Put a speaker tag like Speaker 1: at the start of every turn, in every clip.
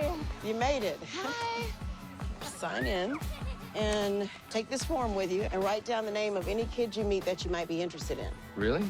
Speaker 1: Hi. You made it.
Speaker 2: Hi.
Speaker 1: Sign in and take this form with you and write down the name of any kid you meet that you might be interested in.
Speaker 3: Really?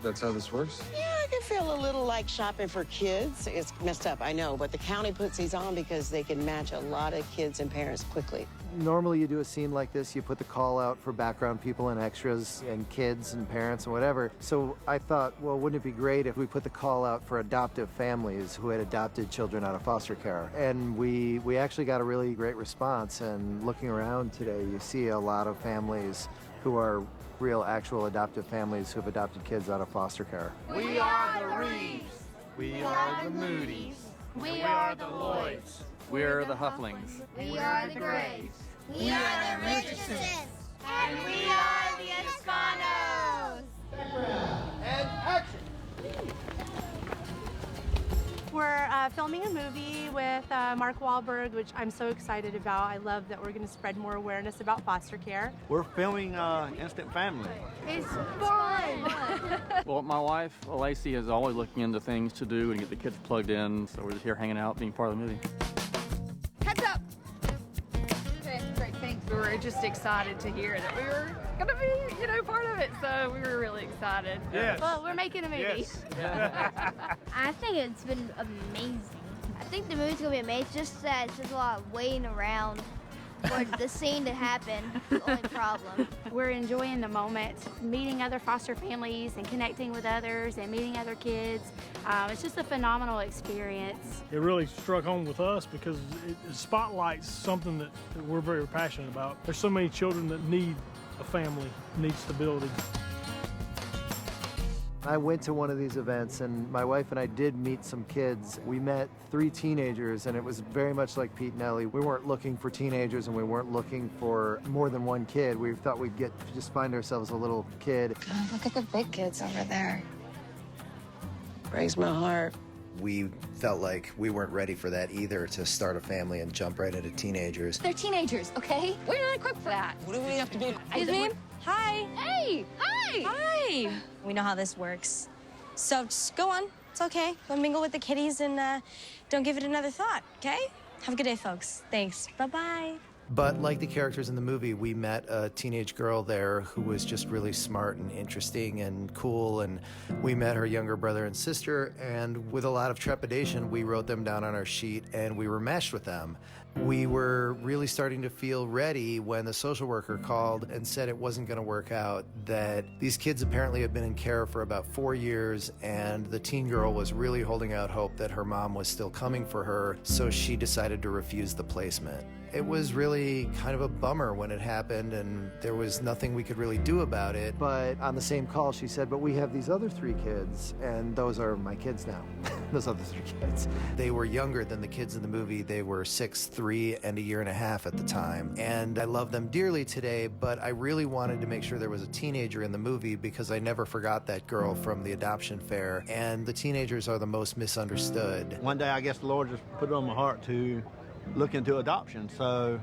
Speaker 3: That's how this works?
Speaker 1: Yeah, it can feel a little like shopping for kids. It's messed up, I know, but the county puts these on because they can match a lot of kids and parents quickly.
Speaker 4: Normally you do a scene like this, you put the call out for background people and extras and kids and parents and whatever. So I thought, well, wouldn't it be great if we put the call out for adoptive families who had adopted children out of foster care? And we actually got a really great response. And looking around today, you see a lot of families who are real, actual adoptive families who have adopted kids out of foster care.
Speaker 5: We are the Reeves. We are the Moody's.
Speaker 2: We are the Lloyds.
Speaker 6: We're the Hufflings.
Speaker 2: We are the Grays.
Speaker 7: We are the Richardsons.
Speaker 2: And we are the Escanos.
Speaker 5: And action!
Speaker 8: We're filming a movie with Mark Wahlberg, which I'm so excited about. I love that we're going to spread more awareness about foster care.
Speaker 9: We're filming Instant Family.
Speaker 8: It's fun!
Speaker 6: Well, my wife, Lacey, is always looking into things to do and get the kids plugged in, so we're just here hanging out, being part of the movie.
Speaker 2: Heads up. Okay, great, thanks. We were just excited to hear that we were going to be, part of it, so we were really excited.
Speaker 5: Yes.
Speaker 8: Well, we're making a movie.
Speaker 5: Yes.
Speaker 7: I think it's been amazing. I think the movie's gonna be amazing. Just that it's just a lot of waiting around for the scene to happen. The only problem.
Speaker 8: We're enjoying the moment, meeting other foster families and connecting with others and meeting other kids. It's just a phenomenal experience.
Speaker 10: It really struck home with us because it spotlights something that we're very passionate about. There's so many children that need a family, need stability.
Speaker 4: I went to one of these events and my wife and I did meet some kids. We met 3 teenagers and it was very much like Pete and Ellie. We weren't looking for teenagers and we weren't looking for more than one kid. We thought we'd just find ourselves a little kid.
Speaker 2: Oh, look at the big kids over there.
Speaker 1: Breaks my heart.
Speaker 11: We felt like we weren't ready for that either, to start a family and jump right into teenagers.
Speaker 2: They're teenagers, okay? We're not equipped for that.
Speaker 1: What do we have to do?
Speaker 2: Excuse me? Hi. Hey. Hi.
Speaker 12: Hi. We know how this works. So just go on. It's okay. Go mingle with the kiddies and don't give it another thought, okay? Have a good day, folks. Thanks. Bye-bye.
Speaker 11: But like the characters in the movie, we met a teenage girl there who was just really smart and interesting and cool, and we met her younger brother and sister, and with a lot of trepidation, we wrote them down on our sheet and we were meshed with them. We were really starting to feel ready when the social worker called and said it wasn't going to work out, that these kids apparently had been in care for about 4 years, and the teen girl was really holding out hope that her mom was still coming for her, so she decided to refuse the placement. It was really kind of a bummer when it happened, and there was nothing we could really do about it.
Speaker 4: But on the same call, she said, but we have these other 3 kids, and those are my kids now. Those other 3 kids.
Speaker 11: They were younger than the kids in the movie. They were 6, 3, and 1.5 years at the time. And I love them dearly today, but I really wanted to make sure there was a teenager in the movie because I never forgot that girl from the adoption fair. And the teenagers are the most misunderstood.
Speaker 9: One day, I guess the Lord just put it on my heart to look into adoption. So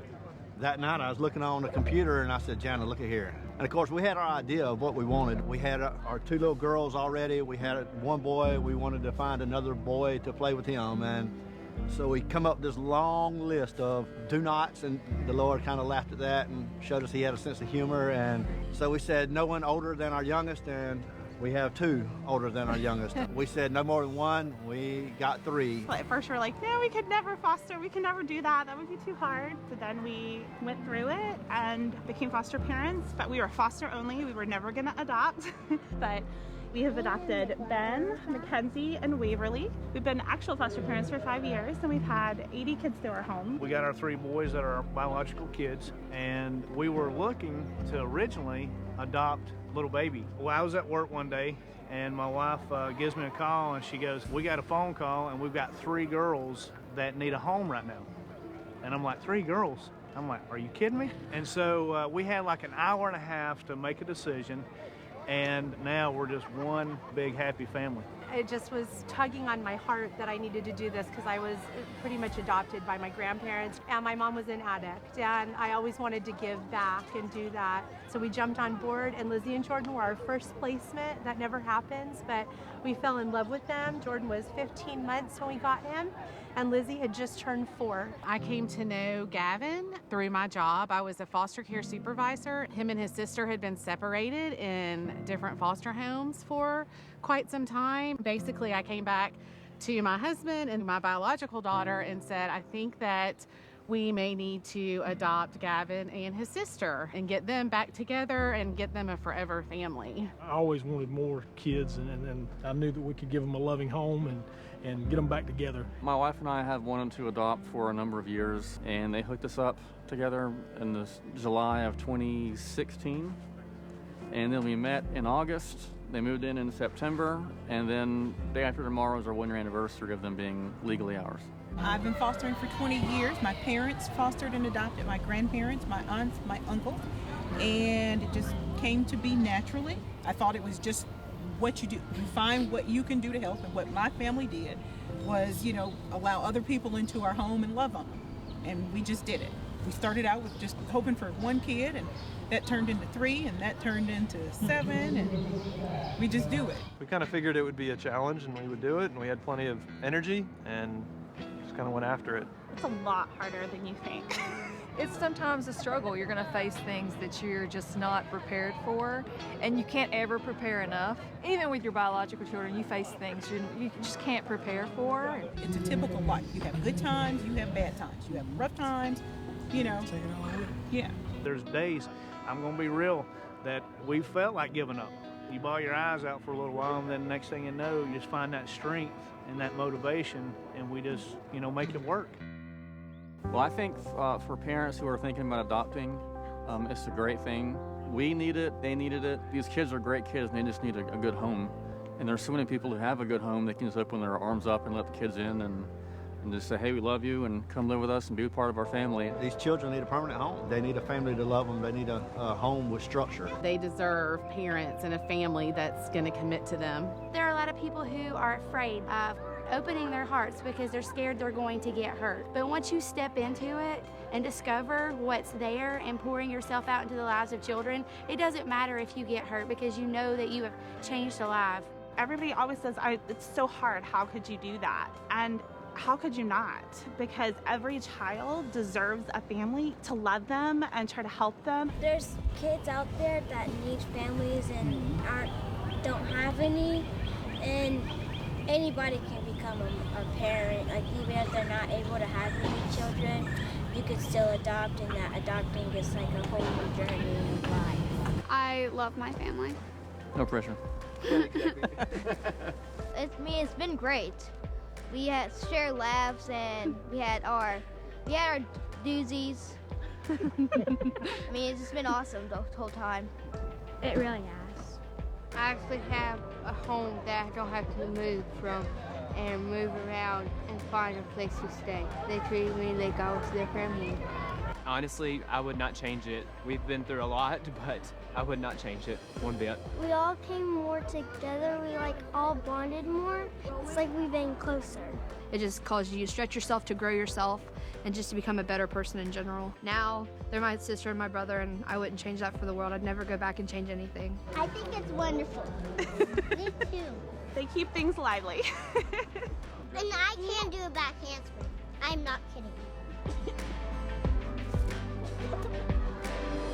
Speaker 9: that night I was looking on the computer and I said, Jana, look at here. And of course we had our idea of what we wanted. We had our 2 little girls already. We had 1 boy. We wanted to find another boy to play with him. And so we come up with this long list of do nots, and the Lord kind of laughed at that and showed us he had a sense of humor. And so we said no one older than our youngest, and we have 2 older than our youngest. We said no more than 1. We got 3.
Speaker 8: Well, at first we were like, no, we could never foster. We could never do that. That would be too hard. So then we went through it and became foster parents, but we were foster only. We were never going to adopt. But we have adopted Ben, Mackenzie, and Waverly. We've been actual foster parents for 5 years, and we've had 80 kids through our home.
Speaker 10: We got our 3 boys that are our biological kids, and we were looking to originally adopt little baby. Well, I was at work one day and my wife gives me a call and she goes, we got a phone call and we've got 3 girls that need a home right now. And I'm like, 3 girls? I'm like, are you kidding me? And so we had like 1.5 hours to make a decision, and now we're just one big happy family.
Speaker 8: It just was tugging on my heart that I needed to do this because I was pretty much adopted by my grandparents, and my mom was an addict, and I always wanted to give back and do that. So we jumped on board, and Lizzy and Jordan were our first placement. That never happens, but we fell in love with them. Jordan was 15 months when we got him, and Lizzy had just turned 4.
Speaker 13: I came to know Gavin through my job. I was a foster care supervisor. Him and his sister had been separated in different foster homes for quite some time. Basically, I came back to my husband and my biological daughter and said, I think that we may need to adopt Gavin and his sister and get them back together and get them a forever family.
Speaker 10: I always wanted more kids, and I knew that we could give them a loving home and get them back together.
Speaker 6: My wife and I have wanted to adopt for a number of years, and they hooked us up together in this July of 2016. And then we met in August. They moved in September, and then day after tomorrow is our 1-year anniversary of them being legally ours.
Speaker 14: I've been fostering for 20 years. My parents fostered and adopted my grandparents, my aunts, my uncle, and it just came to be naturally. I thought it was just what you do. You find what you can do to help, and what my family did was, allow other people into our home and love on them, and we just did it. We started out with just hoping for 1 kid, and that turned into 3, and that turned into 7, and we just do it.
Speaker 3: We kind of figured it would be a challenge and we would do it, and we had plenty of energy and just kind of went after it.
Speaker 8: It's a lot harder than you think.
Speaker 2: It's sometimes a struggle. You're going to face things that you're just not prepared for, and you can't ever prepare enough. Even with your biological children, you face things you just can't prepare for.
Speaker 14: It's a typical life. You have good times, you have bad times, you have rough times, Yeah.
Speaker 10: There's days, I'm going to be real, that we felt like giving up. You bawl your eyes out for a little while, and then the next thing you know, you just find that strength and that motivation, and we just, make it work.
Speaker 6: Well, I think for parents who are thinking about adopting, it's a great thing. We need it, they needed it. These kids are great kids, and they just need a good home. And there's so many people who have a good home, they can just open their arms up and let the kids in and just say, hey, we love you, and come live with us and be a part of our family.
Speaker 9: These children need a permanent home. They need a family to love them. They need a home with structure.
Speaker 13: They deserve parents and a family that's going to commit to them.
Speaker 15: There are a lot of people who are afraid of opening their hearts because they're scared they're going to get hurt. But once you step into it and discover what's there and pouring yourself out into the lives of children, it doesn't matter if you get hurt because you know that you have changed a life.
Speaker 8: Everybody always says, it's so hard, how could you do that? And how could you not? Because every child deserves a family to love them and try to help them.
Speaker 7: There's kids out there that need families and don't have any, and anybody can become a parent. Like, even if they're not able to have any children, you can still adopt, and that adopting is like a whole new journey in life.
Speaker 15: I love my family.
Speaker 6: No pressure.
Speaker 7: It's been great. We had shared laughs, and we had our doozies. It's just been awesome the whole time.
Speaker 15: It really has.
Speaker 16: I actually have a home that I don't have to move from and move around and find a place to stay. They treat me like I was their family.
Speaker 17: Honestly, I would not change it. We've been through a lot, but I would not change it one bit.
Speaker 7: We all came more together. We all bonded more. It's like we've been closer.
Speaker 18: It just causes you to stretch yourself, to grow yourself, and just to become a better person in general. Now, they're my sister and my brother, and I wouldn't change that for the world. I'd never go back and change anything.
Speaker 7: I think it's wonderful. Me too.
Speaker 8: They keep things lively.
Speaker 7: And I can do a back handspring. I'm not kidding.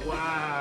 Speaker 10: Wow.